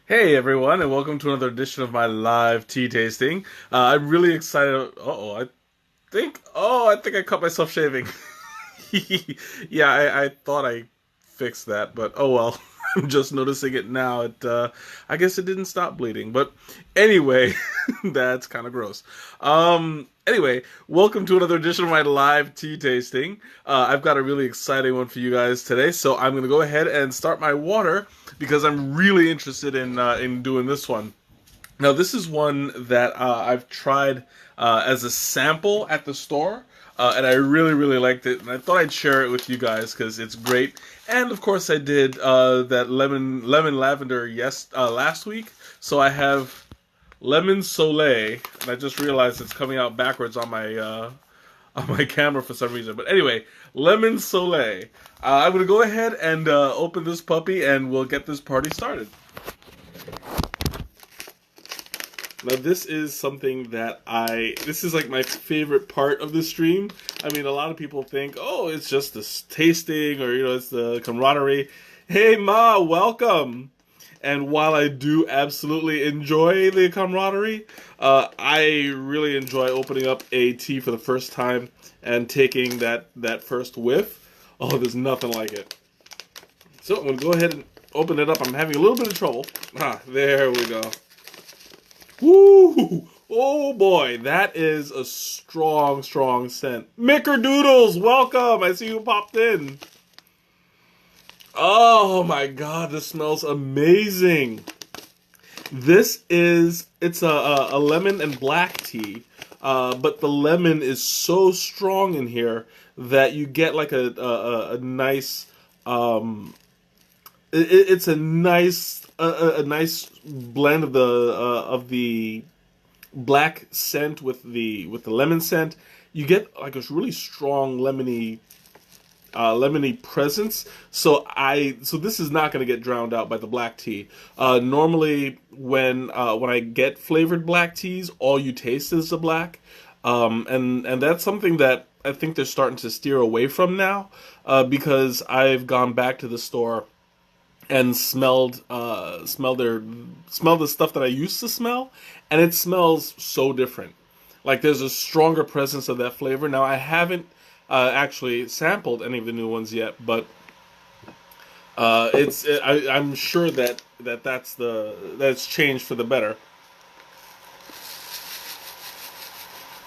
Hey everyone, and welcome to another edition of my live tea tasting. I'm really excited. I think I cut myself shaving. Yeah, I thought I fixed that, but oh well. I'm just noticing it now. I guess it didn't stop bleeding, but anyway, that's kind of gross. Anyway, welcome to another edition of my live tea tasting. I've got a really exciting one for you guys today, so I'm gonna go ahead and start my water because I'm really interested in doing this one. Now, this is one that I've tried as a sample at the store, and I really, really liked it. And I thought I'd share it with you guys because it's great. And of course, I did that lemon lavender last week. So I have lemon Soleil, and I just realized it's coming out backwards on my camera for some reason. But anyway, lemon Soleil. I'm gonna go ahead and open this puppy, and we'll get this party started. Now this is something that this is like my favorite part of the stream. I mean, a lot of people think, oh, it's just this tasting or, it's the camaraderie. Hey Ma, welcome. And while I do absolutely enjoy the camaraderie, I really enjoy opening up a tea for the first time and taking that first whiff. Oh, there's nothing like it. So I'm going to go ahead and open it up. I'm having a little bit of trouble. There we go. Woo! Oh boy, that is a strong, strong scent. Mickerdoodles, welcome! I see you popped in. Oh my god, this smells amazing. It's a lemon and black tea, but the lemon is so strong in here that you get like a nice, it's a nice blend of the black scent with the lemon scent. You get like a really strong lemony presence. So this is not going to get drowned out by the black tea. Normally, when I get flavored black teas, all you taste is the black, and that's something that I think they're starting to steer away from now, because I've gone back to the store and smelled the stuff that I used to smell, and it smells so different. Like there's a stronger presence of that flavor. Now I haven't actually sampled any of the new ones yet, but I'm sure that's changed for the better.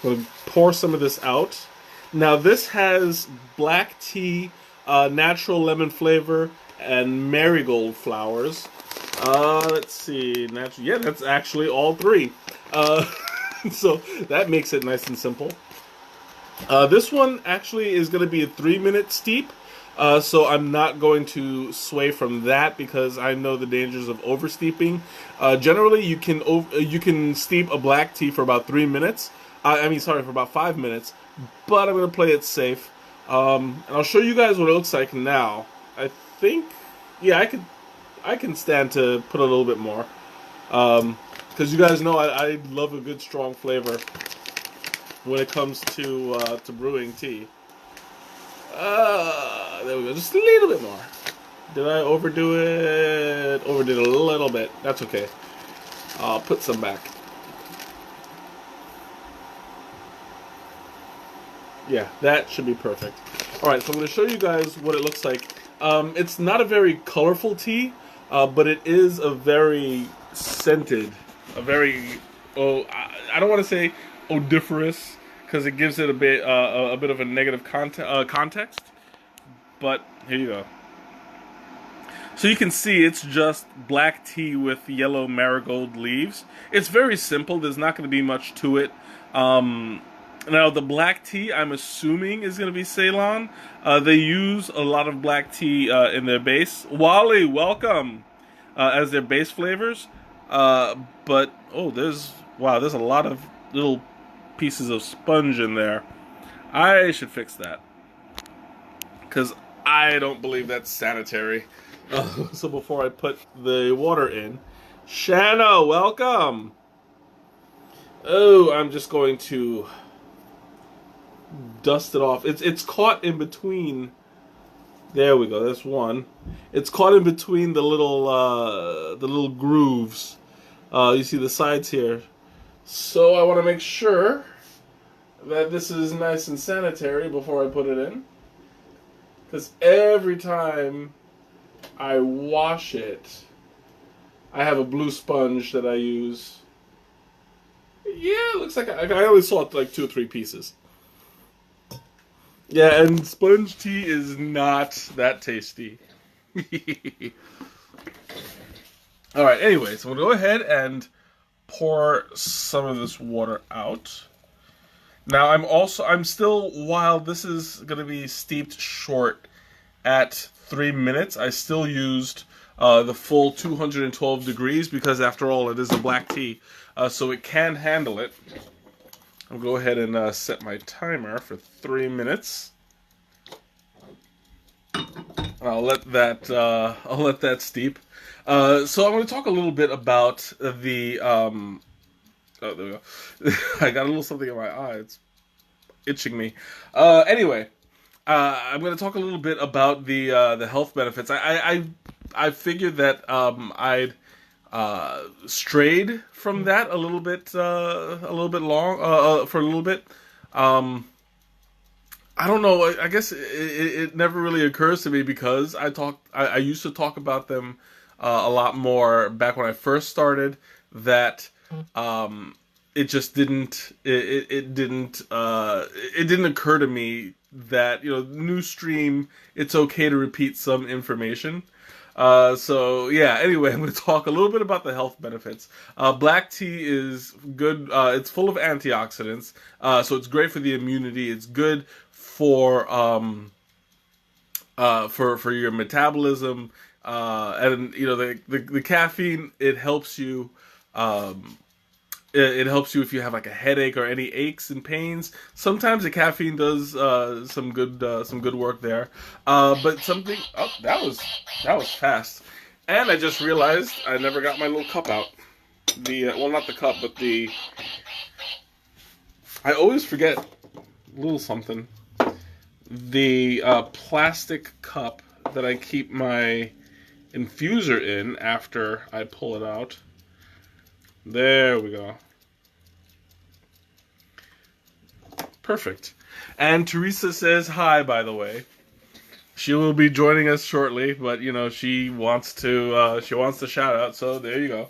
I'm gonna pour some of this out. Now this has black tea, natural lemon flavor, and marigold flowers. Let's see. Yeah, that's actually all three. So that makes it nice and simple. This one actually is going to be a 3-minute steep. So I'm not going to sway from that because I know the dangers of oversteeping. Generally, you can steep a black tea for about 3 minutes. For about 5 minutes. But I'm going to play it safe. And I'll show you guys what it looks like now. I think, yeah, I can stand to put a little bit more, because you guys know I love a good strong flavor when it comes to brewing tea. There we go, just a little bit more. Did I overdo it? Overdid a little bit. That's okay. I'll put some back. Yeah, that should be perfect. Alright, so I'm going to show you guys what it looks like. It's not a very colorful tea, but it is a very scented, I don't want to say odoriferous, because it gives it a bit of a negative context, but here you go. So you can see it's just black tea with yellow marigold leaves. It's very simple. There's not going to be much to it. Now, the black tea, I'm assuming, is going to be Ceylon. They use a lot of black tea in their base. Wally, welcome! As their base flavors. But, there's a lot of little pieces of sponge in there. I should fix that, because I don't believe that's sanitary. So before I put the water in, Shanna, welcome! Oh, I'm just going to dust it off. It's caught in between There we go. That's one. It's caught in between the little grooves. You see the sides here. So I want to make sure that this is nice and sanitary before I put it in. Because every time I wash it, I have a blue sponge that I use. Yeah, it looks like I only saw like 2 or 3 pieces. Yeah, and sponge tea is not that tasty. All right, anyway, so I'm going to go ahead and pour some of this water out. Now, I'm still, while this is going to be steeped short at 3 minutes, I still used the full 212 degrees because, after all, it is a black tea, so it can handle it. I'll go ahead and set my timer for 3 minutes. I'll let that steep. So I'm going to talk a little bit about the. Oh, there we go. I got a little something in my eye. It's itching me. Anyway, I'm going to talk a little bit about the health benefits. I figured that I'd strayed from that a little bit long for a little bit. I don't know. I guess it never really occurs to me because I used to talk about them a lot more back when I first started. That it just didn't. It didn't occur to me that, new stream. It's okay to repeat some information. So yeah, anyway, I'm going to talk a little bit about the health benefits. Black tea is good. It's full of antioxidants. So it's great for the immunity. It's good for your metabolism. And the caffeine, it helps you. It helps you if you have like a headache or any aches and pains. Sometimes the caffeine does some good work there. But something. Oh, that was fast. And I just realized I never got my little cup out. Well, not the cup, but I always forget a little something. The plastic cup that I keep my infuser in after I pull it out. There we go. Perfect. And Teresa says hi, by the way. She will be joining us shortly, but she wants to shout out, so there you go.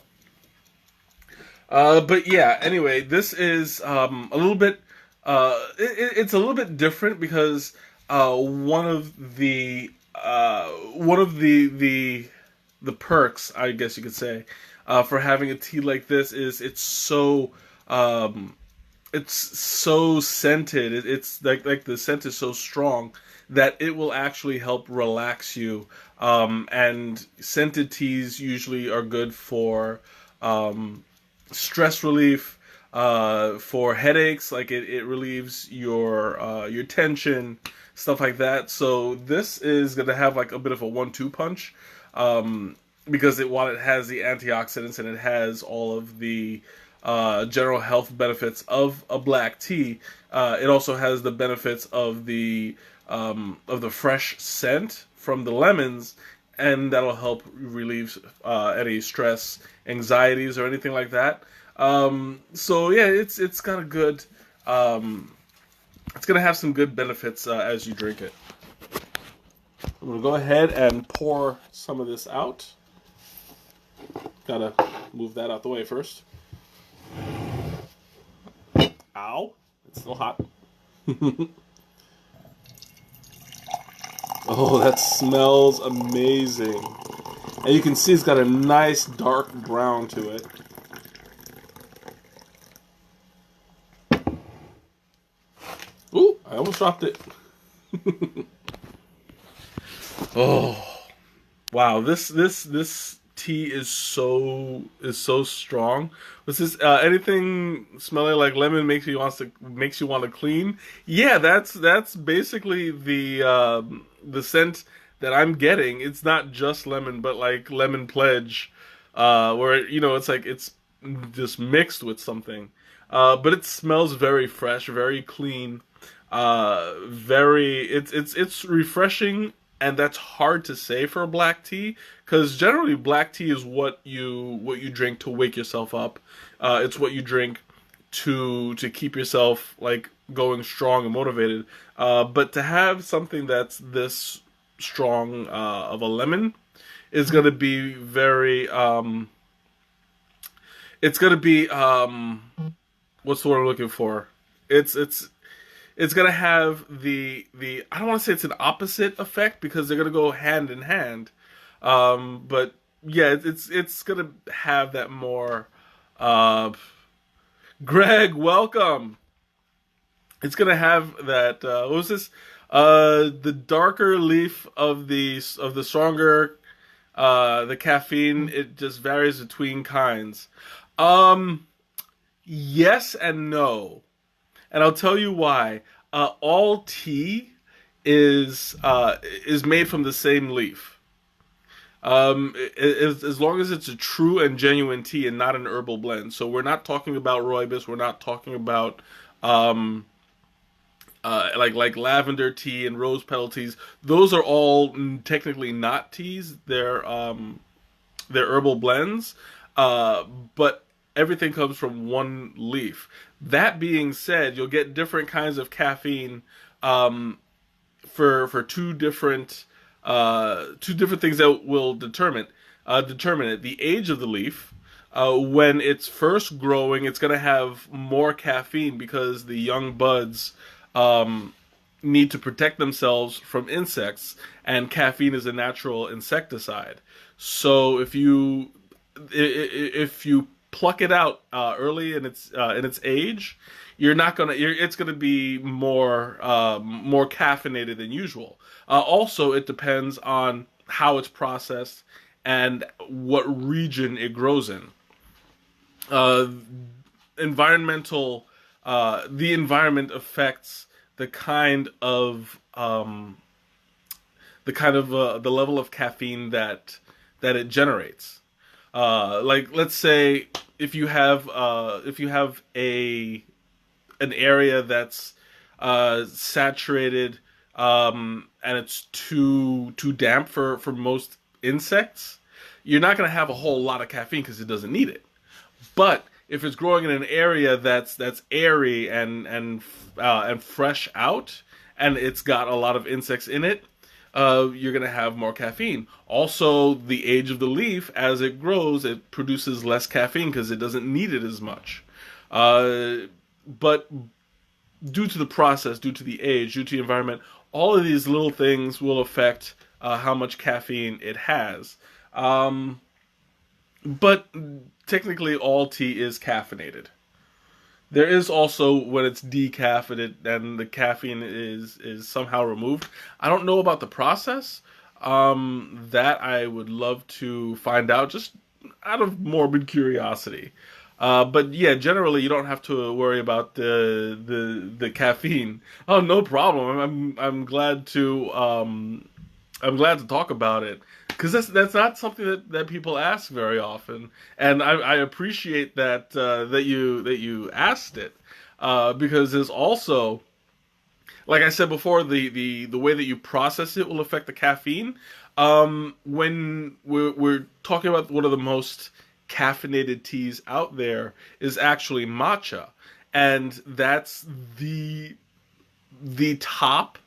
But yeah, anyway, this is a little bit it's a little bit different because one of the perks, I guess you could say, for having a tea like this is it's so scented. It's like the scent is so strong that it will actually help relax you. And scented teas usually are good for stress relief, for headaches. Like it relieves your tension, stuff like that. So this is gonna have like a bit of a 1-2 punch. Because while it has the antioxidants and it has all of the general health benefits of a black tea, it also has the benefits of the fresh scent from the lemons, and that'll help relieve any stress, anxieties, or anything like that. So yeah, it's got a good. It's gonna have some good benefits as you drink it. I'm gonna go ahead and pour some of this out. Gotta move that out the way first. Ow! It's still hot. Oh, that smells amazing. And you can see it's got a nice dark brown to it. Ooh, I almost dropped it. Oh, wow! This tea is so strong. Was this anything smelling like lemon makes you want to clean? Yeah, that's basically the scent that I'm getting. It's not just lemon, but like lemon pledge, where it's like it's just mixed with something. But it smells very fresh, very clean, it's refreshing and that's hard to say for a black tea because generally black tea is what you drink to wake yourself up. It's what you drink to keep yourself like going strong and motivated. But to have something that's this strong of a lemon is going to be very. It's going to be what's the word I'm looking for? It's gonna have the I don't want to say it's an opposite effect because they're gonna go hand in hand, but yeah, it's gonna have that more. Greg, welcome. It's gonna have that. What was this? The darker leaf of the stronger the caffeine. It just varies between kinds. Um, yes and no. And I'll tell you why. All tea is made from the same leaf. As long as it's a true and genuine tea and not an herbal blend. So we're not talking about rooibos. We're not talking about um, like lavender tea and rose petal teas. Those are all technically not teas. They're herbal blends. But everything comes from one leaf. That being said, you'll get different kinds of caffeine for two different things that will determine it. The age of the leaf. When it's first growing, it's going to have more caffeine because the young buds need to protect themselves from insects, and caffeine is a natural insecticide. So if you pluck it out early in its age, it's gonna be more caffeinated than usual. Also, it depends on how it's processed and what region it grows in. Uh, environmental The environment affects the kind of the level of caffeine that it generates. Like let's say if you have a an area that's saturated and it's too damp for most insects, you're not going to have a whole lot of caffeine because it doesn't need it. But if it's growing in an area that's airy and fresh out, and it's got a lot of insects in it, you're gonna have more caffeine. Also, the age of the leaf, as it grows, it produces less caffeine because it doesn't need it as much. But due to the process, due to the age, due to the environment, all of these little things will affect how much caffeine it has. But technically, all tea is caffeinated. There is also when it's decaffeinated and the caffeine is somehow removed. I don't know about the process. That I would love to find out, just out of morbid curiosity. But yeah, generally you don't have to worry about the caffeine. Oh, no problem. I'm glad to talk about it because that's not something that people ask very often, and I appreciate that you asked it because there's also, like I said before, the way that you process it will affect the caffeine. When we're talking about one of the most caffeinated teas out there is actually matcha, and that's the top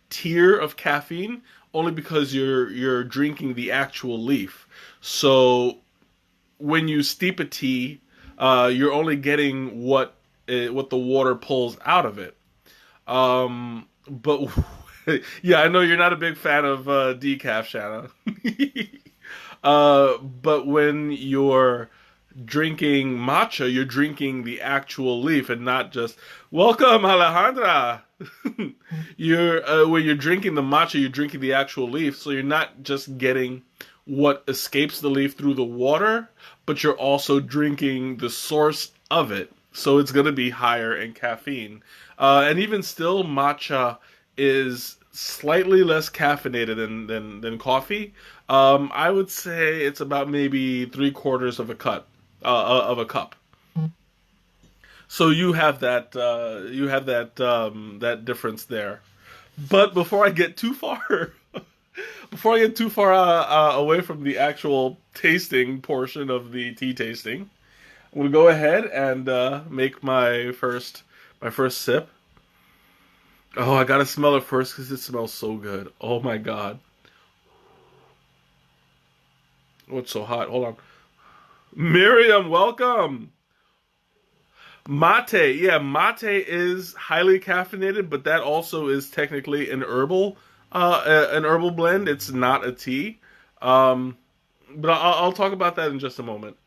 tier of caffeine only because you're drinking the actual leaf. So when you steep a tea, you're only getting what the water pulls out of it. But yeah, I know you're not a big fan of decaf, Shanna. But when you're drinking matcha, you're drinking the actual leaf and not just welcome, Alejandra. You're when you're drinking the matcha, you're drinking the actual leaf, so you're not just getting what escapes the leaf through the water, but you're also drinking the source of it. So it's going to be higher in caffeine. And even still, matcha is slightly less caffeinated than coffee. I would say it's about maybe 3/4 of a cup. So you have that difference there. But before I get too far, before I get too far away from the actual tasting portion of the tea tasting, I'm gonna go ahead and make my first sip. Oh, I gotta smell it first because it smells so good. Oh my god. Oh, it's so hot. Hold on. Miriam, welcome. Mate, yeah, mate is highly caffeinated, but that also is technically an herbal blend. It's not a tea. Um, but I'll talk about that in just a moment.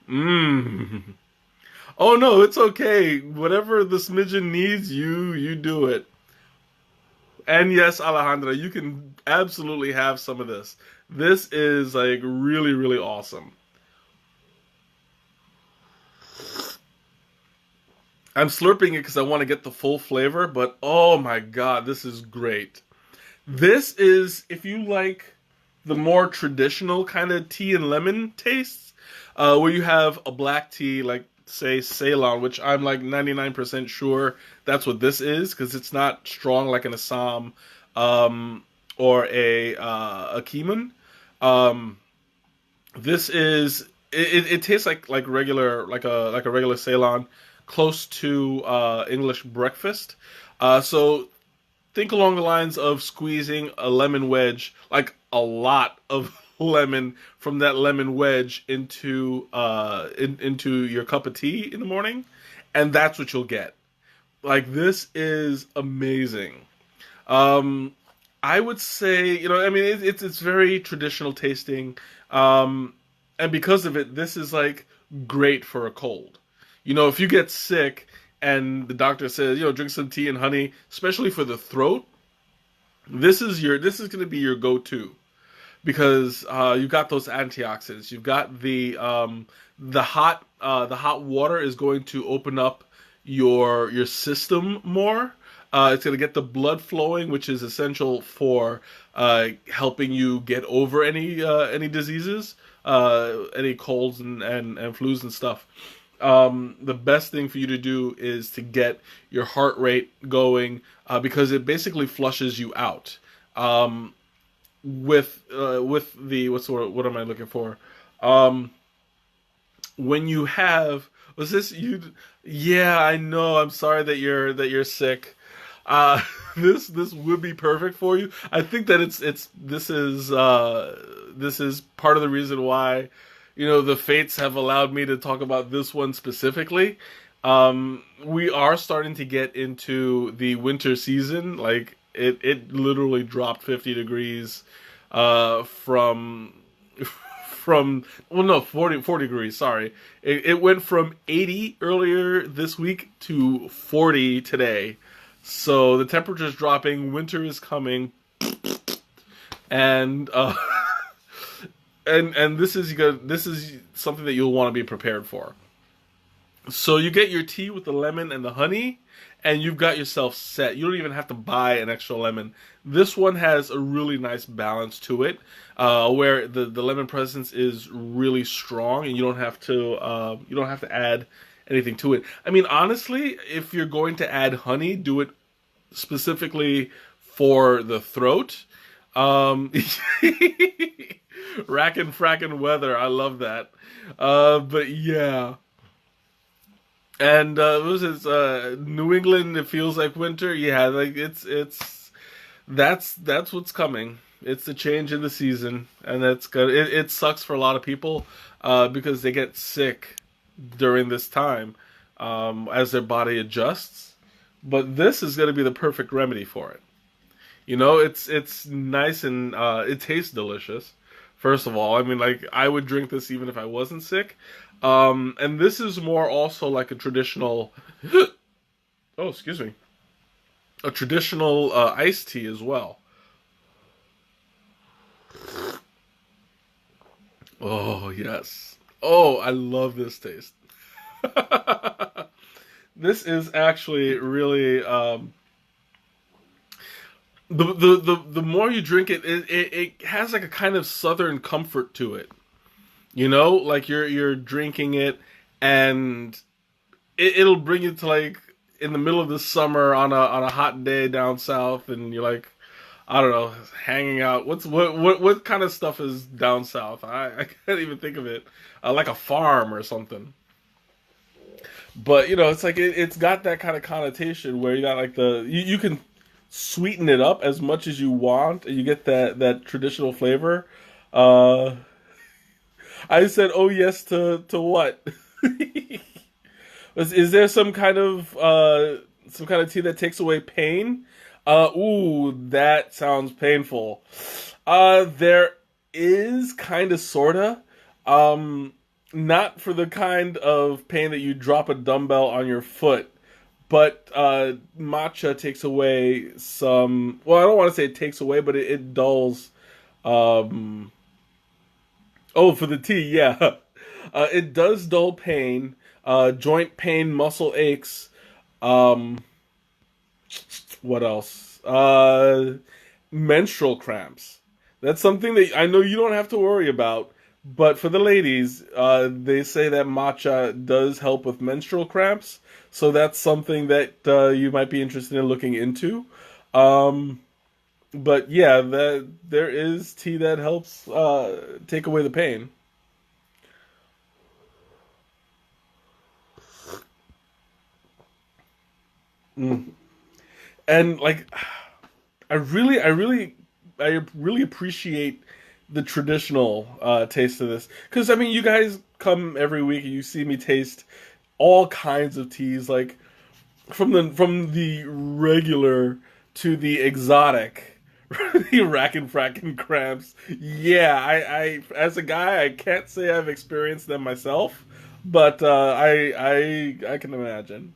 Mmm. Oh no, it's okay. Whatever the smidgen needs, you do it. And yes, Alejandra, you can absolutely have some of this. This is like really, really awesome. I'm slurping it because I want to get the full flavor, but oh my god, this is great. This is, if you like the more traditional kind of tea and lemon tastes, where you have a black tea, like, say, Ceylon, which I'm like 99% sure that's what this is, because it's not strong like an Assam or a Keeman. Um, this is, it tastes like regular, like a regular Ceylon, close to English breakfast. So think along the lines of squeezing a lemon wedge, like a lot of lemon from that lemon wedge into your cup of tea in the morning, and that's what you'll get. Like, this is amazing. Um, I would say, I mean, it's very traditional tasting, and because of it, this is like great for a cold. If you get sick and the doctor says, drink some tea and honey, especially for the throat, this is going to be your go-to because you've got those antioxidants. You've got the hot water is going to open up your system more. It's going to get the blood flowing, which is essential for helping you get over any diseases, any colds and flus and stuff. The best thing for you to do is to get your heart rate going because it basically flushes you out. With the what am I looking for? Um, when you have was this you? Yeah, I know. I'm sorry that you're sick. Uh, this would be perfect for you. I think that this is part of the reason why the fates have allowed me to talk about this one specifically. We are starting to get into the winter season. Like it literally dropped 50 degrees from from well no 40 degrees, sorry. It went from 80 earlier this week to 40 today. So the temperature's dropping, winter is coming, and and this is something that you'll want to be prepared for. So you get your tea with the lemon and the honey, and you've got yourself set. You don't even have to buy an extra lemon. This one has a really nice balance to it, where the lemon presence is really strong, and you don't have to add anything to it. I mean, honestly, if you're going to add honey, do it specifically for the throat. Um, Rackin' frackin' weather. I love that. But yeah. And what was it? New England, it feels like winter. Yeah, like that's what's coming. It's the change in the season, and that's good. It sucks for a lot of people because they get sick during this time as their body adjusts. But this is going to be the perfect remedy for it. It's nice and it tastes delicious. First of all, I mean, like, I would drink this even if I wasn't sick. And this is more also like a traditional, oh, excuse me, a traditional iced tea as well. Oh, yes. Oh, I love this taste. This is actually really, the more you drink it, it has like a kind of southern comfort to it. Like you're drinking it, and it'll bring you to, like, in the middle of the summer on a hot day down south, and you're like, I don't know, hanging out. What kind of stuff is down south? I can't even think of it. Like a farm or something. But it's like it's got that kind of connotation where you got like you can sweeten it up as much as you want, and you get that traditional flavor. Uh, I said, oh yes to what? Is there some kind of tea that takes away pain? Ooh, that sounds painful. There is kind of sorta. Um, Not for the kind of pain that you drop a dumbbell on your foot, but matcha takes away some. Well, I don't want to say it takes away, but it dulls. Um, oh, for the tea, yeah. It does dull pain, joint pain, muscle aches. Um, what else? Menstrual cramps. That's something that I know you don't have to worry about. But for the ladies, they say that matcha does help with menstrual cramps. So that's something that you might be interested in looking into. Um, but yeah, there is tea that helps take away the pain. Mm. And like, I really appreciate the traditional taste of this, because I mean, you guys come every week and you see me taste all kinds of teas, like from the regular to the exotic, the rack and frack and cramps. Yeah, I as a guy, I can't say I've experienced them myself, but I can imagine.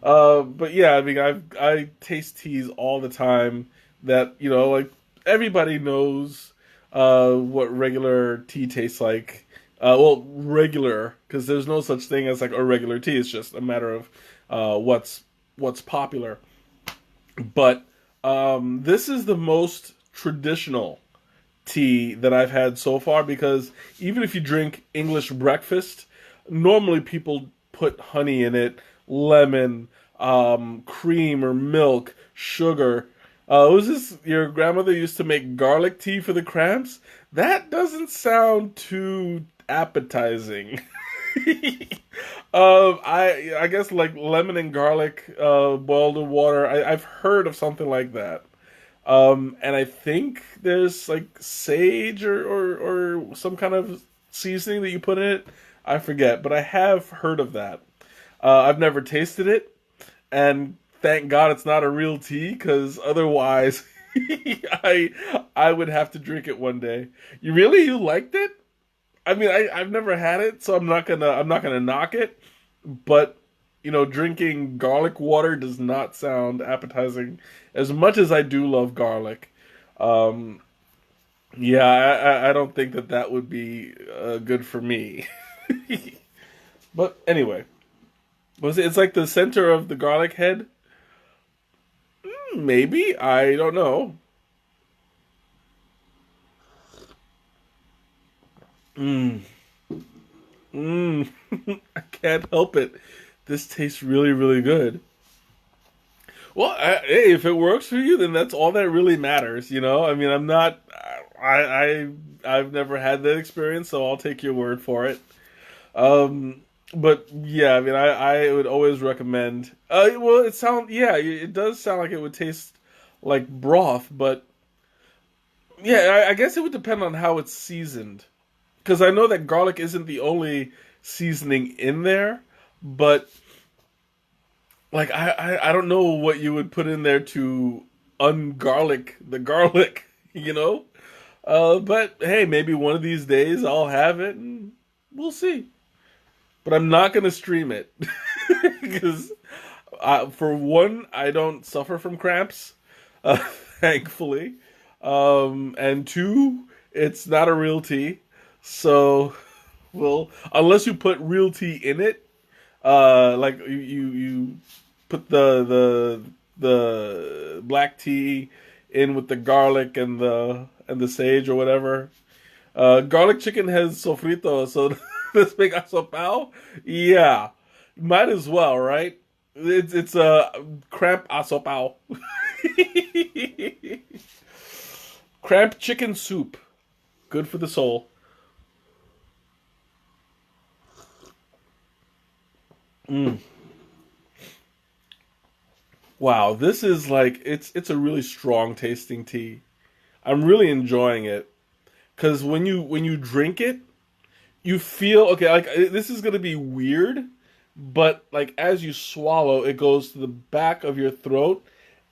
But yeah, I mean, I taste teas all the time that like everybody knows what regular tea tastes like. Well, regular, because there's no such thing as like a regular tea. It's just a matter of what's popular. But this is the most traditional tea that I've had so far, because even if you drink English breakfast, normally people put honey in it, lemon, cream or milk, sugar. Was this your grandmother used to make garlic tea for the cramps? That doesn't sound too appetizing. I guess like lemon and garlic boiled in water. I've heard of something like that. And I think there's like sage or some kind of seasoning that you put in it. I forget, but I have heard of that. I've never tasted it, and thank God it's not a real tea, because otherwise, I I would have to drink it one day. You liked it? I mean, I've never had it, so I'm not gonna knock it. But drinking garlic water does not sound appetizing as much as I do love garlic. Um, yeah, I don't think that would be good for me. But anyway, was it? It's like the center of the garlic head. Maybe, I don't know. Mm, mm. I can't help it. This tastes really, really good. Well, hey, if it works for you, then that's all that really matters. I mean, I'm not. I I've never had that experience, so I'll take your word for it. But yeah, I mean, I would always recommend. Well, yeah, it does sound like it would taste like broth, but yeah, I guess it would depend on how it's seasoned. Because I know that garlic isn't the only seasoning in there, but like I don't know what you would put in there to ungarlic the garlic, you know. But hey, maybe one of these days I'll have it, and we'll see. But I'm not gonna stream it because, for one, I don't suffer from cramps, uh, thankfully, and two, it's not a real tea. So, well, unless you put real tea in it, like you put the black tea in with the garlic and the sage or whatever. Garlic chicken has sofrito, so let's make asopao. Yeah, might as well, right? It's a cramp asopao. Cramp chicken soup. Good for the soul. Mm. Wow, this is like it's a really strong tasting tea. I'm really enjoying it because when you drink it, you feel okay. Like this is gonna be weird, but like as you swallow, it goes to the back of your throat,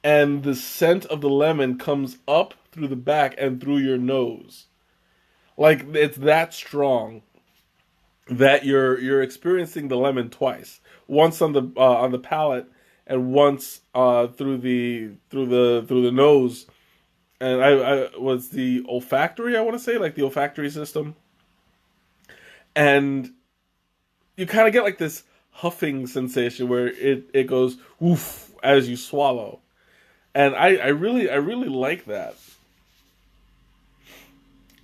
and the scent of the lemon comes up through the back and through your nose. Like it's that strong that you're experiencing the lemon twice. Once on the palate, and once through the nose. And I was the olfactory. I want to say like the olfactory system, and you kind of get like this huffing sensation where it goes woof as you swallow, and I really like that.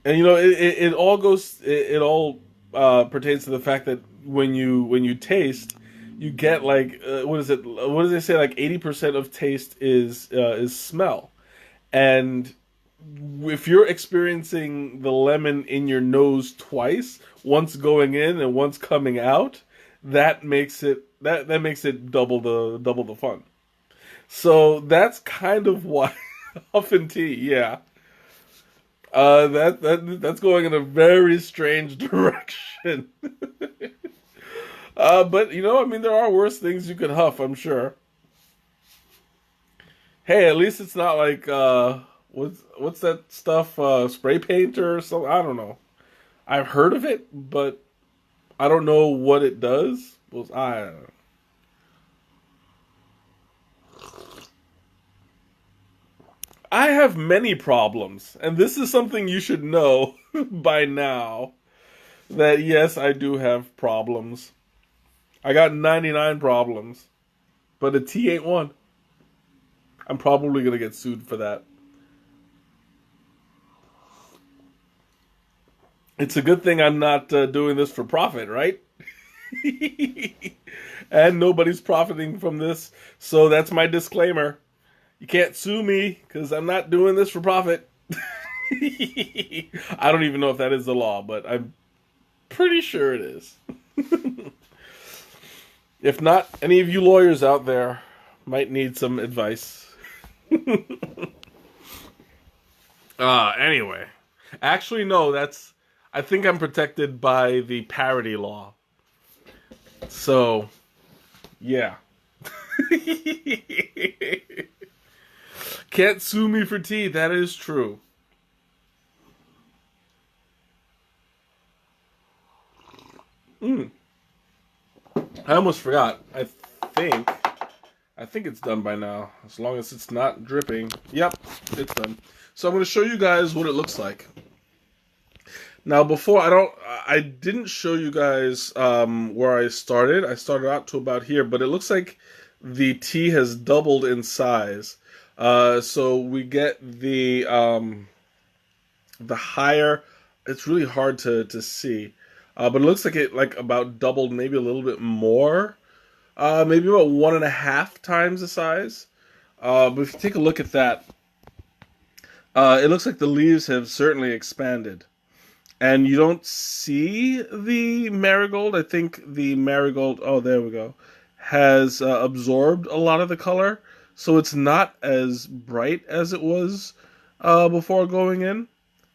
And it all goes it all pertains to the fact that when you taste, you get like what is it? What do they say? Like 80% of taste is smell, and if you're experiencing the lemon in your nose twice, once going in and once coming out, that makes it double the fun. So that's kind of why Huff and Tea, yeah. That's going in a very strange direction. But I mean, there are worse things you could huff, I'm sure. Hey, at least it's not like what's that stuff? Spray paint or something? I don't know. I've heard of it, but I don't know what it does. Well, I have many problems, and this is something you should know by now. That yes, I do have problems. I got 99 problems, but a T ain't one. I'm probably gonna get sued for that. It's a good thing I'm not doing this for profit, right? And nobody's profiting from this, so that's my disclaimer. You can't sue me because I'm not doing this for profit. I don't even know if that is the law, but I'm pretty sure it is. If not, any of you lawyers out there might need some advice. Anyway. Actually, no, that's. I think I'm protected by the parody law. So, yeah. Can't sue me for tea, that is true. Mm, I almost forgot. Think. I think it's done by now. As long as it's not dripping. Yep, it's done. So I'm going to show you guys what it looks like. Now, before I didn't show you guys where I started. I started out to about here, but it looks like the tea has doubled in size. So we get the higher. It's really hard to see, but it looks like it like about doubled, maybe a little bit more. Maybe about 1.5 times the size. But if you take a look at that, it looks like the leaves have certainly expanded. And you don't see the marigold. I think the marigold, oh, there we go, has absorbed a lot of the color. So it's not as bright as it was before going in.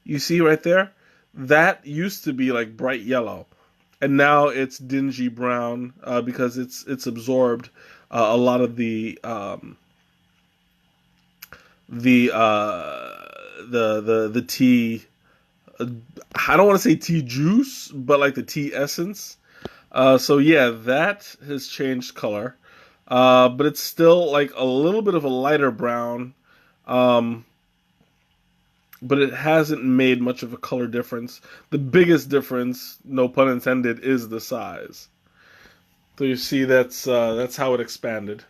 You see right there? That used to be like bright yellow. And now it's dingy brown because it's absorbed a lot of the tea. I don't want to say tea juice, but like the tea essence. So yeah, that has changed color, but it's still like a little bit of a lighter brown. Um, but it hasn't made much of a color difference. The biggest difference, no pun intended, is the size. So you see, that's how it expanded,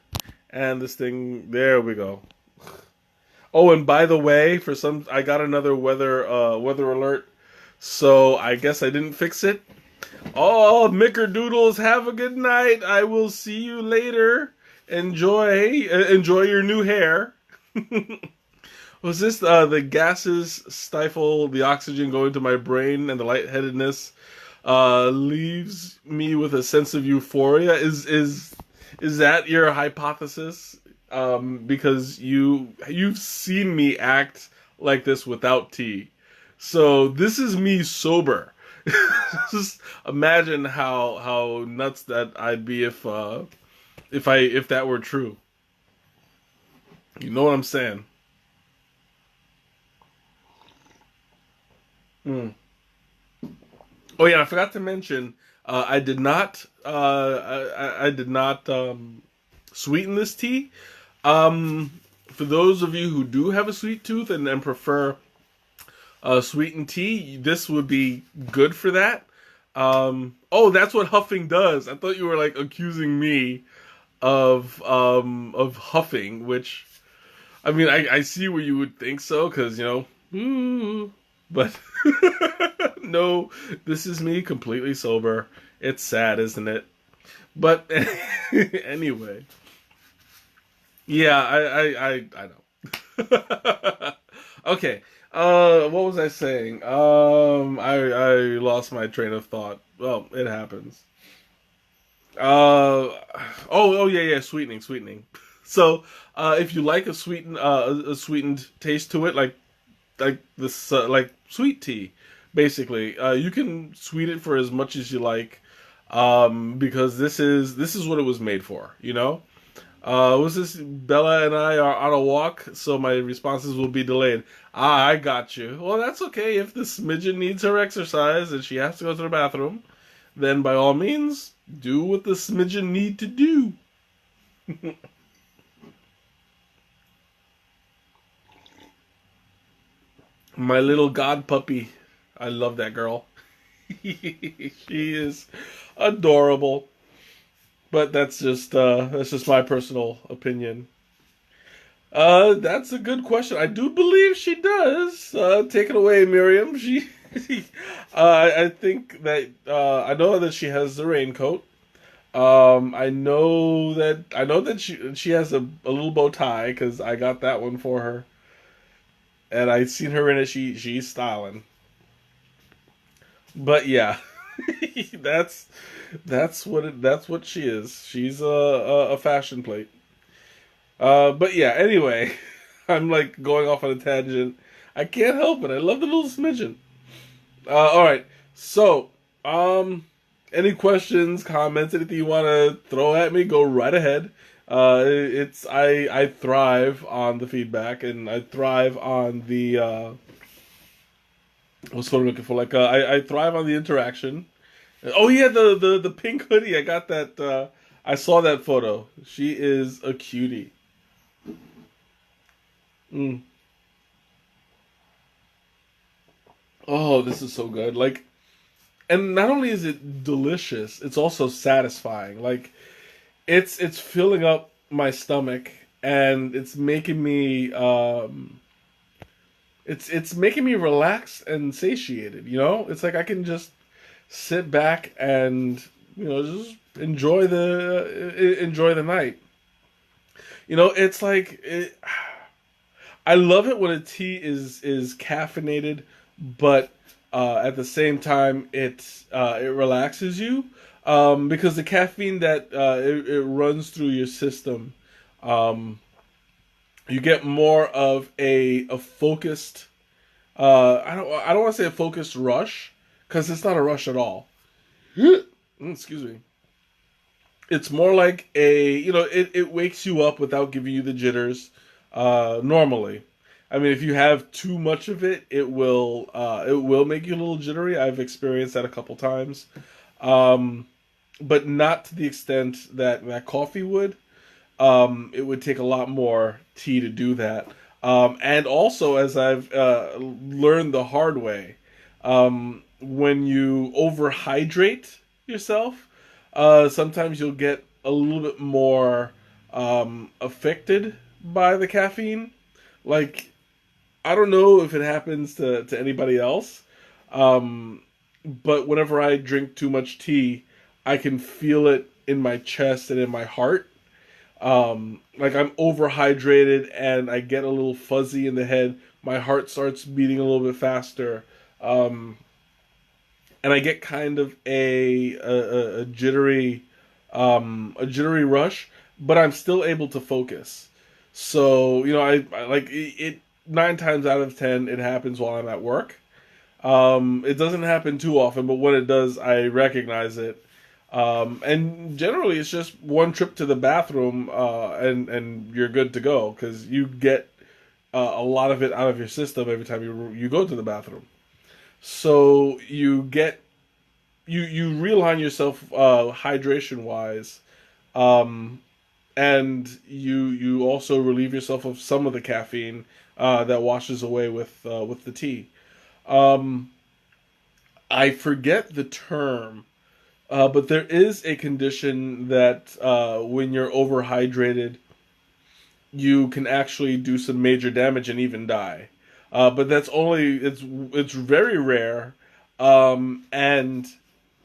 and this thing, there we go. Oh, and by the way, I got another weather alert, so I guess I didn't fix it. Oh, Mickerdoodles, have a good night. I will see you later. Enjoy your new hair. Was this the gases stifle the oxygen going to my brain and the lightheadedness leaves me with a sense of euphoria? Is that your hypothesis? Because you've seen me act like this without tea, so this is me sober. Just imagine how nuts that I'd be if that were true. You know what I'm saying? Hmm. Oh yeah, I forgot to mention. I did not sweeten this tea. For those of you who do have a sweet tooth and prefer sweetened tea, this would be good for that. Oh, that's what huffing does. I thought you were like accusing me of huffing, which I mean I see where you would think so because but no, this is me completely sober. It's sad, isn't it? But anyway, yeah, I know. Okay, what was I saying? I lost my train of thought. Well, it happens. Oh yeah, sweetening. So, if you like a sweetened taste to it, like this like sweet tea, basically, you can sweet it for as much as you like, because this is what it was made for. Was this Bella and I are on a walk, so my responses will be delayed. Ah, I got you. Well, that's okay. If the smidgen needs her exercise and she has to go to the bathroom, then by all means, do what the smidgen need to do. My little god puppy. I love that girl. She is adorable. But that's just my personal opinion. That's a good question. I do believe she does. Take it away, Miriam. I think that I know that she has the raincoat. I know that she has a little bow tie because I got that one for her, and I seen her in it. She's styling. But yeah, that's that's what she is. She's a fashion plate. But yeah, anyway, I'm like going off on a tangent. I can't help it. I love the little smidgen. All right. So, any questions, comments, anything you want to throw at me, go right ahead. I thrive on the feedback and I thrive on the what's what I'm looking for. Like I thrive on the interaction. Oh yeah, the pink hoodie. I got that. I saw that photo. She is a cutie. Mm. Oh, this is so good. Like, and not only is it delicious, it's also satisfying. Like, it's filling up my stomach and it's making me relaxed and satiated. It's like I can just sit back and just enjoy the night. It's like I love it when a tea is caffeinated, but at the same time it relaxes you, because the caffeine that it runs through your system, um, you get more of a focused. I don't want to say a focused rush because it's not a rush at all. Excuse me. It's more like it wakes you up without giving you the jitters. Normally, I mean, if you have too much of it, it will make you a little jittery. I've experienced that a couple times, um, but not to the extent that coffee would. It would take a lot more tea to do that. And also, as I've learned the hard way, when you overhydrate yourself, sometimes you'll get a little bit more affected by the caffeine. Like, I don't know if it happens to anybody else, um, but whenever I drink too much tea, I can feel it in my chest and in my heart. Like I'm overhydrated and I get a little fuzzy in the head. My heart starts beating a little bit faster. Um, and I get kind of a jittery rush, but I'm still able to focus. So I like it. 9 times out of 10, it happens while I'm at work. It doesn't happen too often, but when it does, I recognize it. And generally, it's just one trip to the bathroom, and you're good to go because you get a lot of it out of your system every time you go to the bathroom. So you realign yourself hydration wise, um, and you also relieve yourself of some of the caffeine that washes away with the tea. Um, I forget the term, but there is a condition that when you're overhydrated, you can actually do some major damage and even die. But that's only it's very rare, and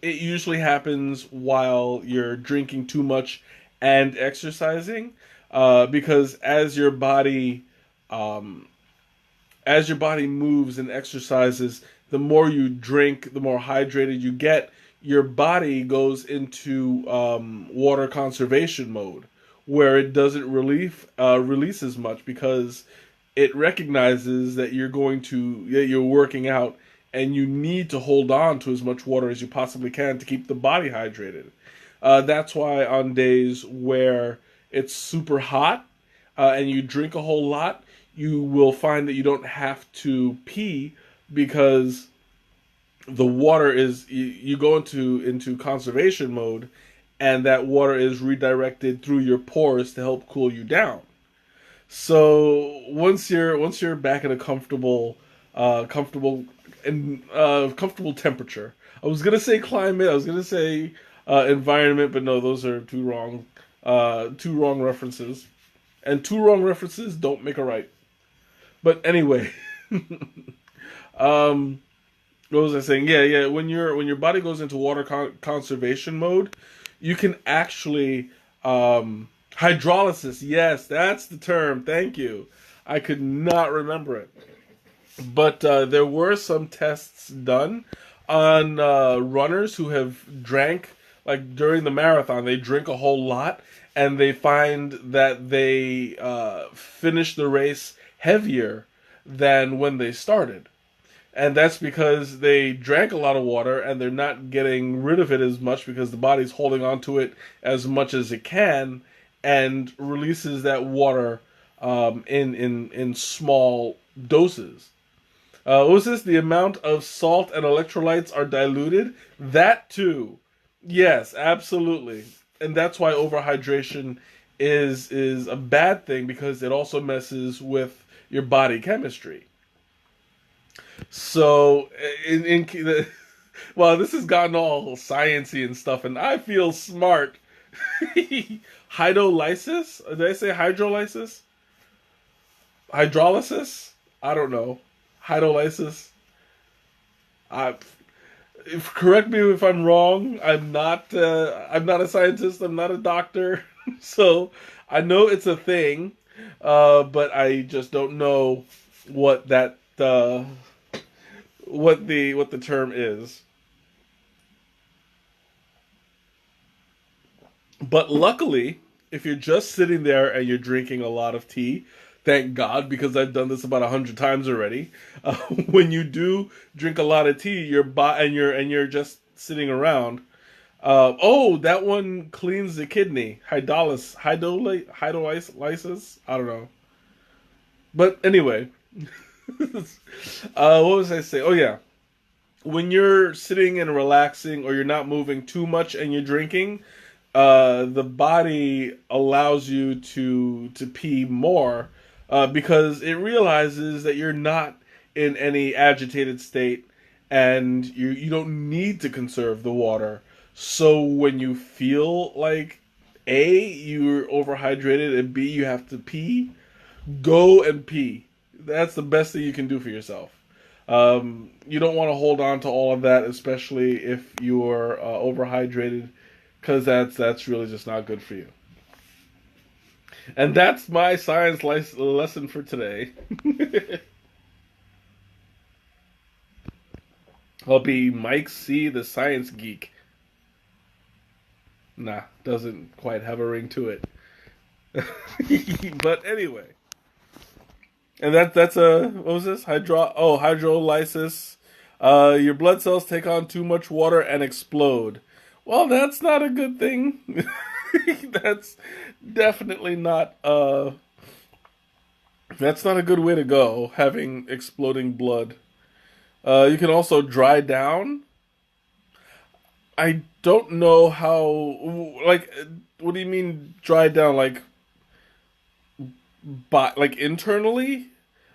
it usually happens while you're drinking too much and exercising, because um, as your body moves and exercises, the more you drink, the more hydrated you get. Your body goes into water conservation mode, where it doesn't release as much because it recognizes that you're working out and you need to hold on to as much water as you possibly can to keep the body hydrated. That's why on days where it's super hot and you drink a whole lot, you will find that you don't have to pee because the water is you go into conservation mode, and that water is redirected through your pores to help cool you down. So once you're back at a comfortable temperature. I was gonna say climate. I was gonna say environment, but no, those are two wrong. Two wrong references, and two wrong references don't make a right. But anyway, um, what was I saying? Yeah. When your body goes into water conservation mode, you can actually hydrolysis. Yes, that's the term. Thank you. I could not remember it. But there were some tests done on runners who have drank, like during the marathon, they drink a whole lot, and they find that they finish the race heavier than when they started. And that's because they drank a lot of water and they're not getting rid of it as much because the body's holding on to it as much as it can and releases that water in small doses. What was this? The amount of salt and electrolytes are diluted? That too. Yes, absolutely. And that's why overhydration is a bad thing because it also messes with your body chemistry. So, well, this has gotten all sciencey and stuff, and I feel smart. Hydrolysis? Did I say hydrolysis? Hydrolysis? I don't know. Hydrolysis? I, correct me if I'm wrong. I'm not. I'm not a scientist. I'm not a doctor. So I know it's a thing, but I just don't know what that what the term is. But luckily, if you're just sitting there and you're drinking a lot of tea, thank God, because I've done this about 100 times already. When you do drink a lot of tea, and you're just sitting around. Oh, that one cleans the kidney. Hydrolysis. I don't know. But anyway, what was I saying? Oh yeah, when you're sitting and relaxing, or you're not moving too much and you're drinking, the body allows you to pee more because it realizes that you're not in any agitated state and you don't need to conserve the water. So when you feel like A, you're overhydrated, and B, you have to pee, go and pee. That's the best thing you can do for yourself. You don't want to hold on to all of that, especially if you're overhydrated, because that's really just not good for you. And that's my science lesson for today. I'll be Mike C, the science geek. Nah, doesn't quite have a ring to it. But anyway, and that's a what was this? Hydrolysis. Your blood cells take on too much water and explode. Well, that's not a good thing. That's definitely not. That's not a good way to go. Having exploding blood. You can also dry down. I don't know how. Like, what do you mean dry down? Like internally?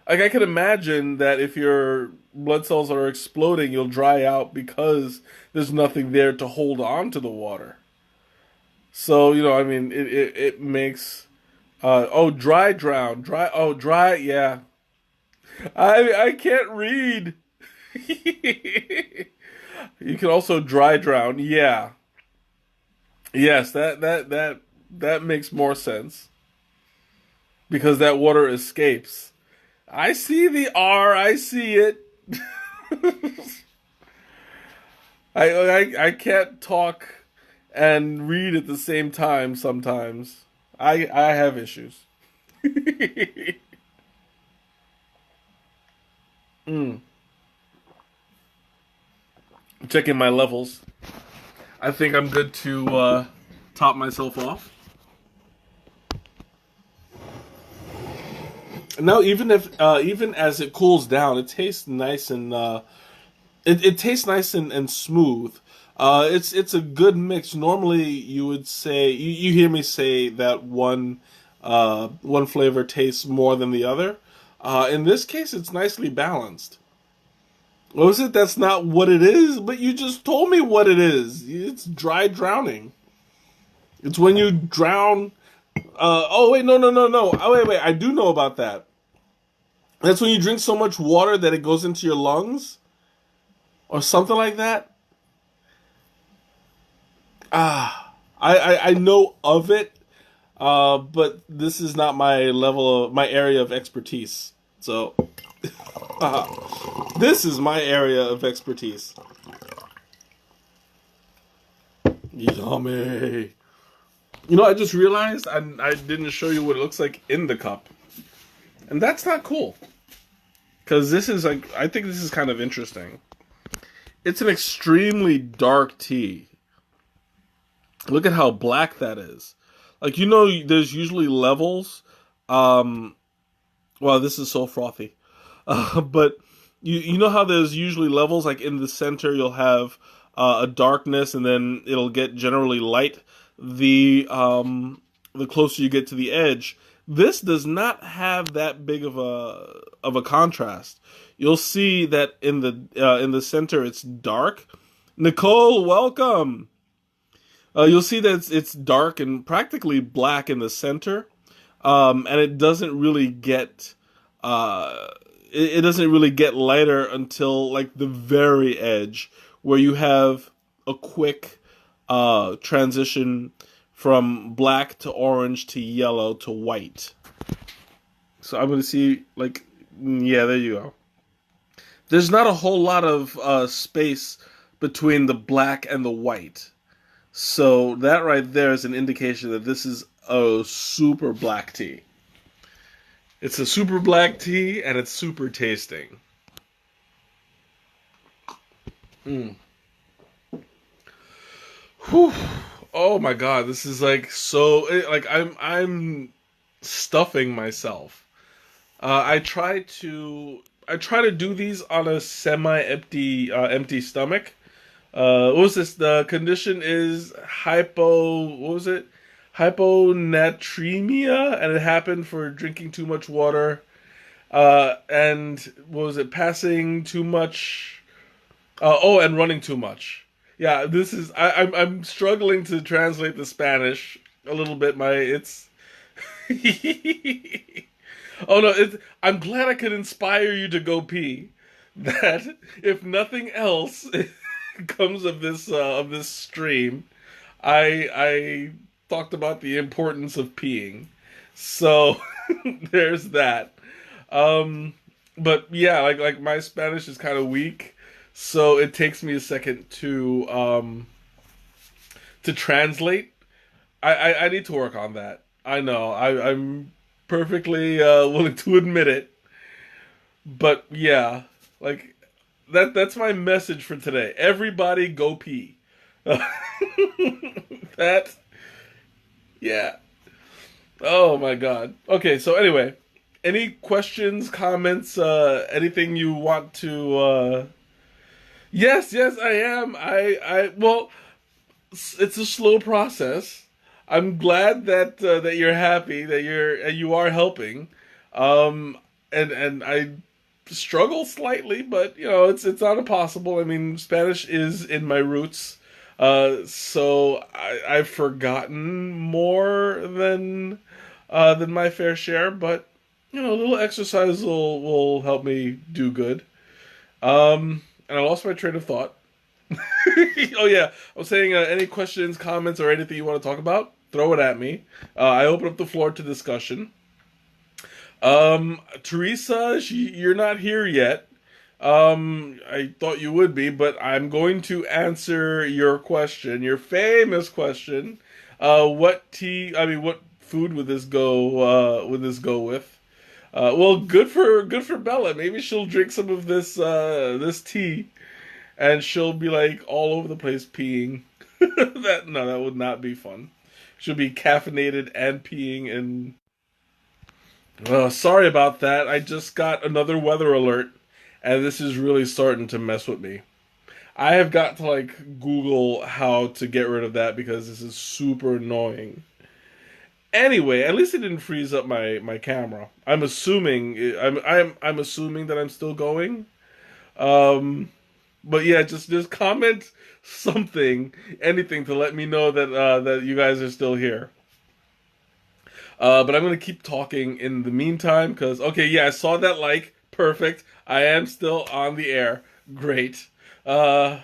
Like I can imagine that if your blood cells are exploding, you'll dry out because there's nothing there to hold on to the water. So I mean, it makes dry drown, dry dry, yeah. I can't read. You can also dry drown, yeah. Yes, that makes more sense because that water escapes. I see the R. I see it. I can't talk and read at the same time sometimes. I have issues. mm. Checking my levels. I think I'm good to top myself off. Now, even as it cools down, it tastes nice and it tastes nice and smooth. It's a good mix. Normally, you would say you hear me say that one flavor tastes more than the other. In this case, it's nicely balanced. What was it? That's not what it is, but you just told me what it is. It's dry drowning. It's when you drown. Oh wait, no, no, no, no. Oh wait. I do know about that. That's when you drink so much water that it goes into your lungs, or something like that. I know of it, but this is not my area of expertise. So, this is my area of expertise. Yummy. I just realized I didn't show you what it looks like in the cup, and that's not cool. Because this is I think this is kind of interesting. It's an extremely dark tea. Look at how black that is. There's usually levels. Wow, this is so frothy. But you know how there's usually levels. Like in the center, you'll have a darkness, and then it'll get generally light. The closer you get to the edge, this does not have that big of a contrast. You'll see that in the center it's dark. Nicole, welcome. You'll see that it's dark and practically black in the center, and it doesn't really get it doesn't really get lighter until like the very edge, where you have a quick transition from black to orange to yellow to white. So I'm going to see, yeah, there you go. There's not a whole lot of space between the black and the white. So that right there is an indication that this is a super black tea. It's a super black tea, and it's super tasting. Mm. Whew. Oh my god, this is I'm stuffing myself. I try to do these on a semi-empty empty stomach. What was this? The condition is what was it? Hyponatremia, and it happened for drinking too much water. And what was it? Passing too much. And running too much. Yeah, this is. I'm struggling to translate the Spanish a little bit. It's. Oh no! I'm glad I could inspire you to go pee. That if nothing else comes of this stream, I talked about the importance of peeing. So there's that. Um, but yeah, like my Spanish is kind of weak, so it takes me a second to translate. I need to work on that. I know. I'm perfectly willing to admit it. But yeah, like that's my message for today. Everybody go pee. That yeah. Oh my god. Okay, so anyway, any questions, comments, anything you want to yes, yes, I am. I well, it's a slow process. I'm glad that you're happy that you are helping. Um and I struggle slightly, but you know, it's not impossible. I mean, Spanish is in my roots. So I've forgotten more than my fair share, but you know, a little exercise will help me do good. And I lost my train of thought. Oh yeah, I was saying any questions, comments, or anything you want to talk about, throw it at me. I open up the floor to discussion. Teresa, you're not here yet. I thought you would be, but I'm going to answer your question, your famous question. What tea? I mean, what food would this go? Would this go with? Well, good for Bella. Maybe she'll drink some of this tea, and she'll be like all over the place peeing. That would not be fun. She'll be caffeinated and peeing and sorry about that. I just got another weather alert, and this is really starting to mess with me. I have got to like Google how to get rid of that because this is super annoying. Anyway, at least it didn't freeze up my camera. I'm assuming that I'm still going. Um, but yeah, just comment something, anything to let me know that you guys are still here. But I'm gonna keep talking in the meantime because okay, yeah, I saw that like perfect. I am still on the air. Great. Uh,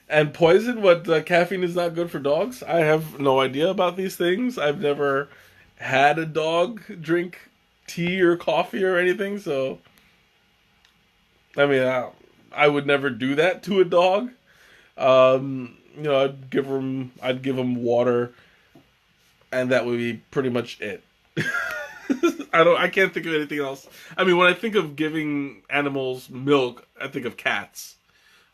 and poison. What caffeine is not good for dogs? I have no idea about these things. I've never had a dog drink tea or coffee or anything. So I mean, I would never do that to a dog. You know, I'd give him water, and that would be pretty much it. I can't think of anything else. I mean, when I think of giving animals milk, I think of cats.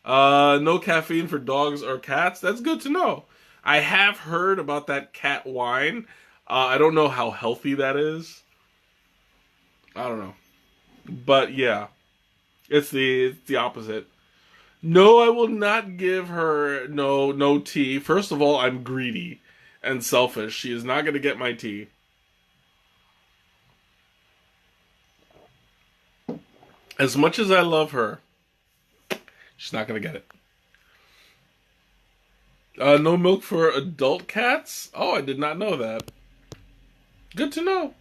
No caffeine for dogs or cats. That's good to know. I have heard about that cat wine. I don't know how healthy that is. I don't know, but yeah, it's the opposite. No, I will not give her no tea. First of all, I'm greedy and selfish. She is not going to get my tea. As much as I love her, she's not going to get it. No milk for adult cats? Oh, I did not know that. Good to know.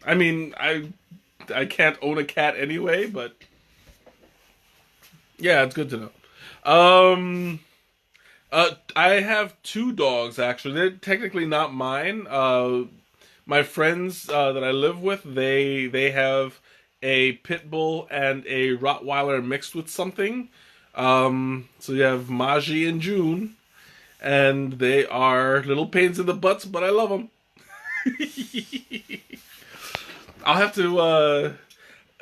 I mean, I can't own a cat anyway, but yeah, it's good to know. Um, I have two dogs actually. They're technically not mine. My friends that I live with, they have a pit bull and a Rottweiler mixed with something. So you have Maji and June, and they are little pains in the butts, but I love them. I'll have to.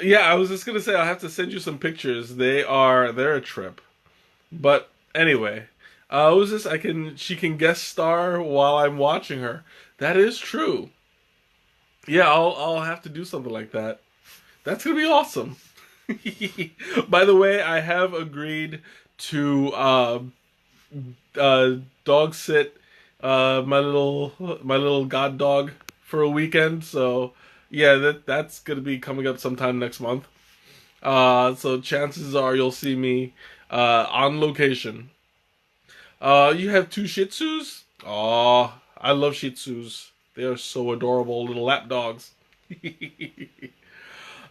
Yeah, I was just gonna say I'll have to send you some pictures. They're a trip. But anyway, what was this? She can guest star while I'm watching her. That is true. Yeah, I'll have to do something like that. That's gonna be awesome. By the way, I have agreed to dog sit my little god dog for a weekend. So yeah, that's gonna be coming up sometime next month. So chances are you'll see me on location. You have two Shih Tzus? Oh, I love Shih Tzus. They are so adorable, little lap dogs.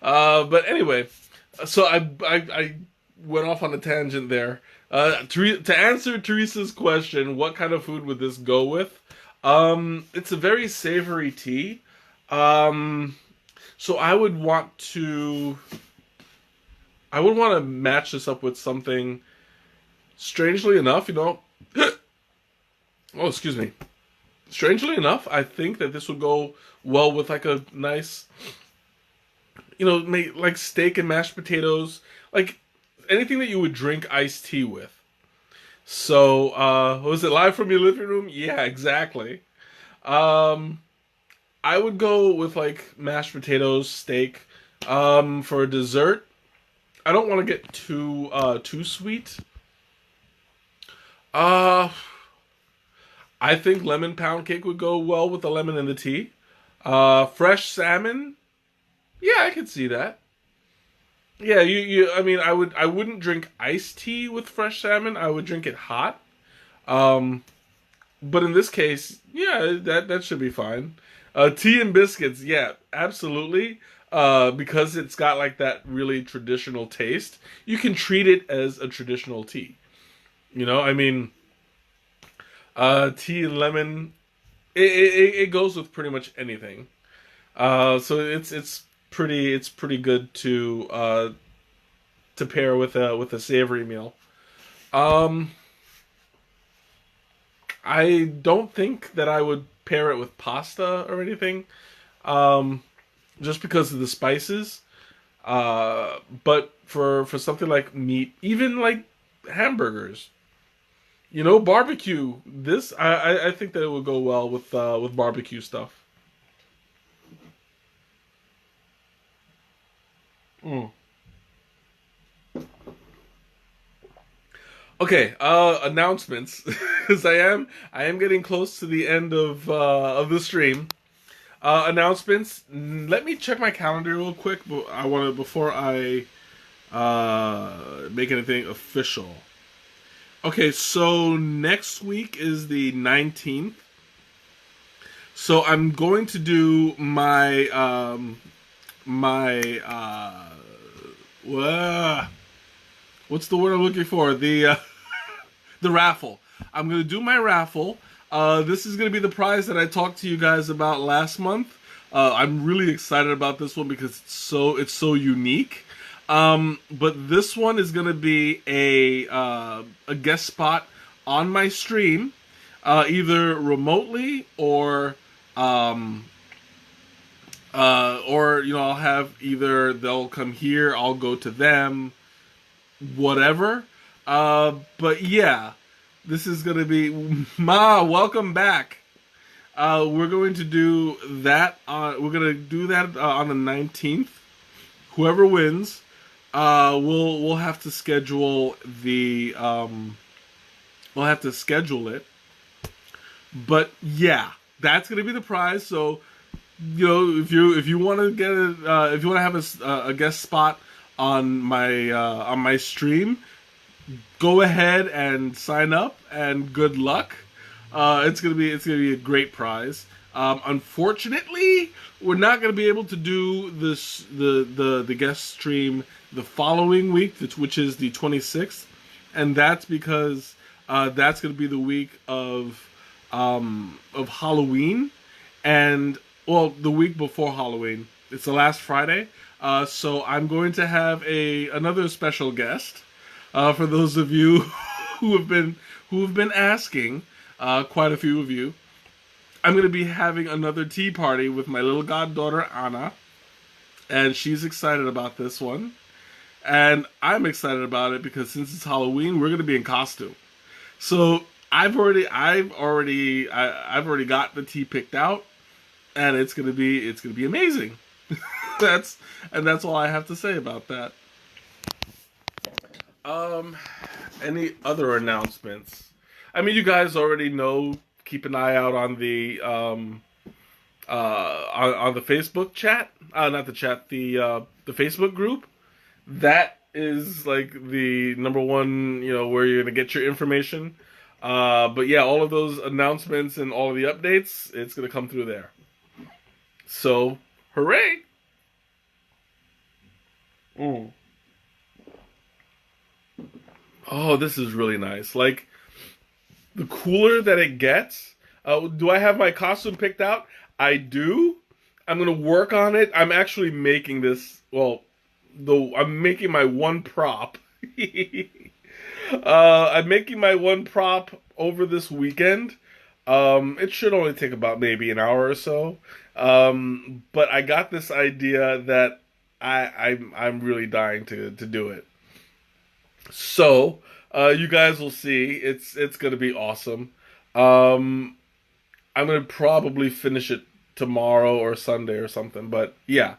But anyway, so I went off on a tangent there. To answer Teresa's question, what kind of food would this go with? It's a very savory tea. Um, so I would want to match this up with something. Strangely enough, oh, excuse me. Strangely enough, I think that this would go well with like a nice, like steak and mashed potatoes, like anything that you would drink iced tea with. So, was it live from your living room? Yeah, exactly. Um, I would go with like mashed potatoes, steak. For dessert, I don't want to get too sweet. Uh, I think lemon pound cake would go well with the lemon and the tea. Fresh salmon, yeah, I could see that. Yeah, I mean, I wouldn't drink iced tea with fresh salmon. I would drink it hot. Um, but in this case, yeah, that should be fine. Tea and biscuits, yeah, absolutely. Because it's got like that really traditional taste, you can treat it as a traditional tea. I mean, tea and lemon, it goes with pretty much anything. So it's pretty good to pair with a savory meal. Um, I don't think that I would pair it with pasta or anything, um, just because of the spices. But for something like meat, even like hamburgers, barbecue. This I think that it would go well with barbecue stuff. Mm. Okay, announcements, because I am getting close to the end of the stream. Announcements. Let me check my calendar real quick. But I want to before I make anything official. Okay, so next week is the 19th. So I'm going to do my wha- what's the word I'm looking for? The raffle. I'm gonna do my raffle. This is gonna be the prize that I talked to you guys about last month. I'm really excited about this one because it's so unique. But this one is gonna be a guest spot on my stream, either remotely um, or I'll have either they'll come here, I'll go to them, whatever. But yeah, this is gonna be Ma. Welcome back. We're going to do that. We're gonna do that on the 19th. Whoever wins, we'll have to schedule the we'll have to schedule it. But yeah, that's gonna be the prize. So if you want to get if you want to have a guest spot on my stream, go ahead and sign up and good luck. It's gonna be a great prize. Unfortunately, we're not gonna be able to do the guest stream the following week, which is the 26th, and that's because that's gonna be the week of Halloween, and well, the week before Halloween. It's the last Friday, so I'm going to have a another special guest. For those of you who have been asking, quite a few of you, I'm going to be having another tea party with my little goddaughter Anna, and she's excited about this one, and I'm excited about it because since it's Halloween, we're going to be in costume. So I've already got the tea picked out, and it's gonna be amazing. that's that's all I have to say about that. Um, any other announcements? I mean, you guys already know. Keep an eye out on the Facebook chat. Not the chat. The Facebook group. That is like the number one. Where you're gonna get your information. But yeah, all of those announcements and all of the updates, it's gonna come through there. So, hooray! Mm. Oh, this is really nice. Like, the cooler that it gets. Do I have my costume picked out? I do. I'm gonna work on it. I'm actually making this. Well, I'm making my one prop. I'm making my one prop over this weekend. It should only take about maybe an hour or so. But I got this idea that I'm really dying to do it. So, you guys will see. It's gonna be awesome. Um, I'm gonna probably finish it tomorrow or Sunday or something. But yeah,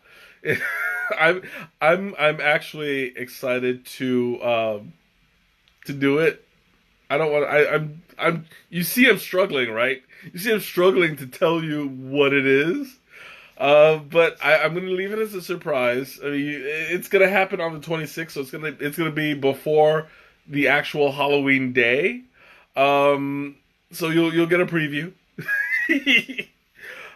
I'm I'm actually excited to do it. I don't want. I'm. You see, I'm struggling, right? You see, I'm struggling to tell you what it is. But I'm gonna leave it as a surprise. I mean, it's gonna happen on the 26th, so it's gonna be before the actual Halloween day. So you'll get a preview.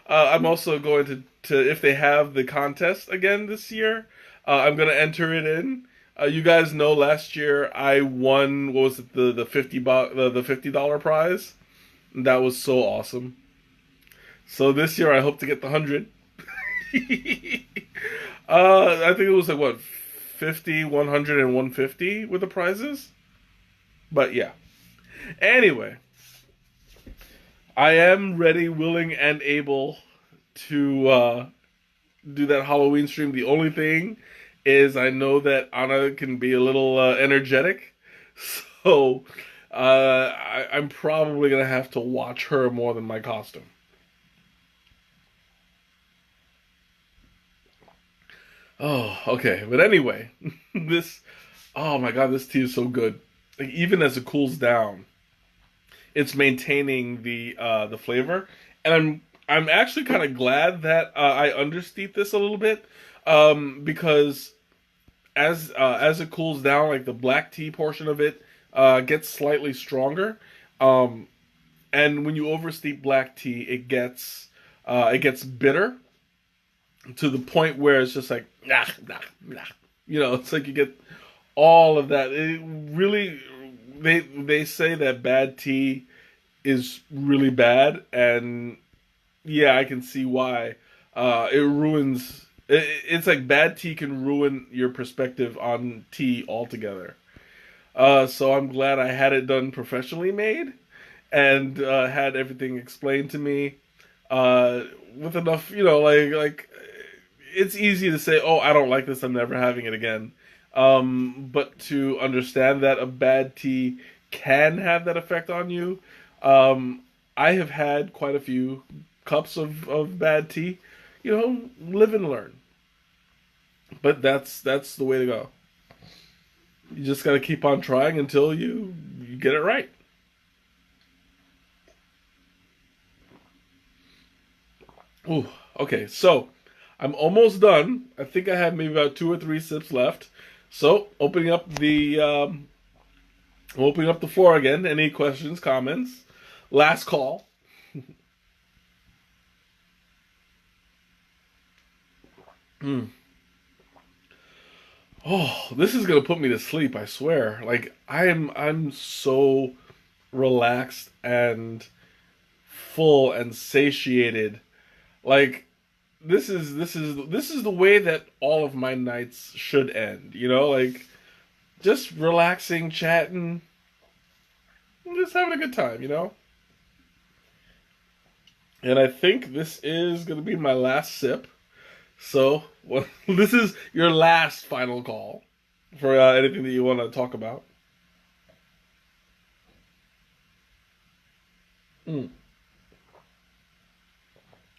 I'm also going to if they have the contest again this year, I'm gonna enter it in. You guys know last year I won, what was it, the the $50 prize. That was so awesome. So this year I hope to get the 100. I think it was like what, 50, 100, and 150 with the prizes. But yeah. Anyway, I am ready, willing, and able to do that Halloween stream. The only thing is, I know that Anna can be a little energetic, so I'm probably gonna have to watch her more than my costume. Oh, okay. But anyway, this. Oh my god, this tea is so good. Like, even as it cools down, it's maintaining the flavor, and I'm actually kind of glad that I understeeped this a little bit, because as it cools down, like the black tea portion of it gets slightly stronger, um, and when you oversteep black tea, it gets bitter to the point where it's just like nah nah nah. It's like you get all of that. It really, they say that bad tea is really bad, and yeah, I can see why. It ruins. It's like bad tea can ruin your perspective on tea altogether. So I'm glad I had it done professionally made, and had everything explained to me uh, with enough, like it's easy to say, "Oh, I don't like this. I'm never having it again." But to understand that a bad tea can have that effect on you, um, I have had quite a few cups of bad tea. Live and learn. But that's the way to go. You just got to keep on trying until you get it right. Ooh, okay, so I'm almost done. I think I have maybe about two or three sips left. So opening up the floor again. Any questions, comments? Last call. Mm. Oh, this is gonna put me to sleep. I swear. Like I'm so relaxed and full and satiated. Like this is the way that all of my nights should end. Like just relaxing, chatting, just having a good time. And I think this is gonna be my last sip. So, well, this is your last final call for anything that you want to talk about. Mm.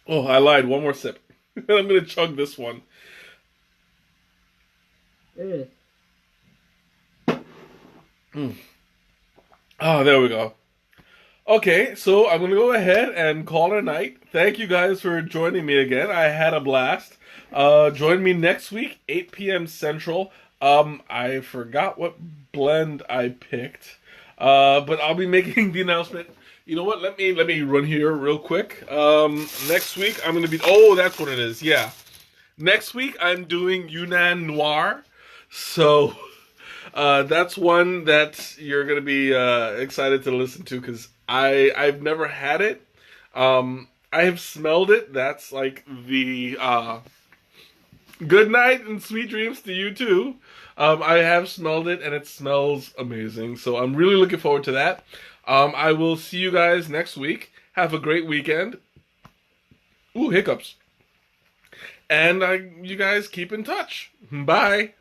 Oh, I lied. One more sip. And I'm going to chug this one. Mm. Mm. Oh, there we go. Okay, so I'm going to go ahead and call it a night. Thank you guys for joining me again. I had a blast. Join me next week, 8 p.m. Central. I forgot what blend I picked. But I'll be making the announcement. You know what? Let me run here real quick. Next week I'm gonna be. Oh, that's what it is. Yeah. Next week I'm doing Yunnan Noir. So that's one that you're gonna be excited to listen to, because I've never had it. I have smelled it. That's like the good night and sweet dreams to you too. I have smelled it and it smells amazing. So I'm really looking forward to that. I will see you guys next week. Have a great weekend. Ooh, hiccups. And you guys keep in touch. Bye.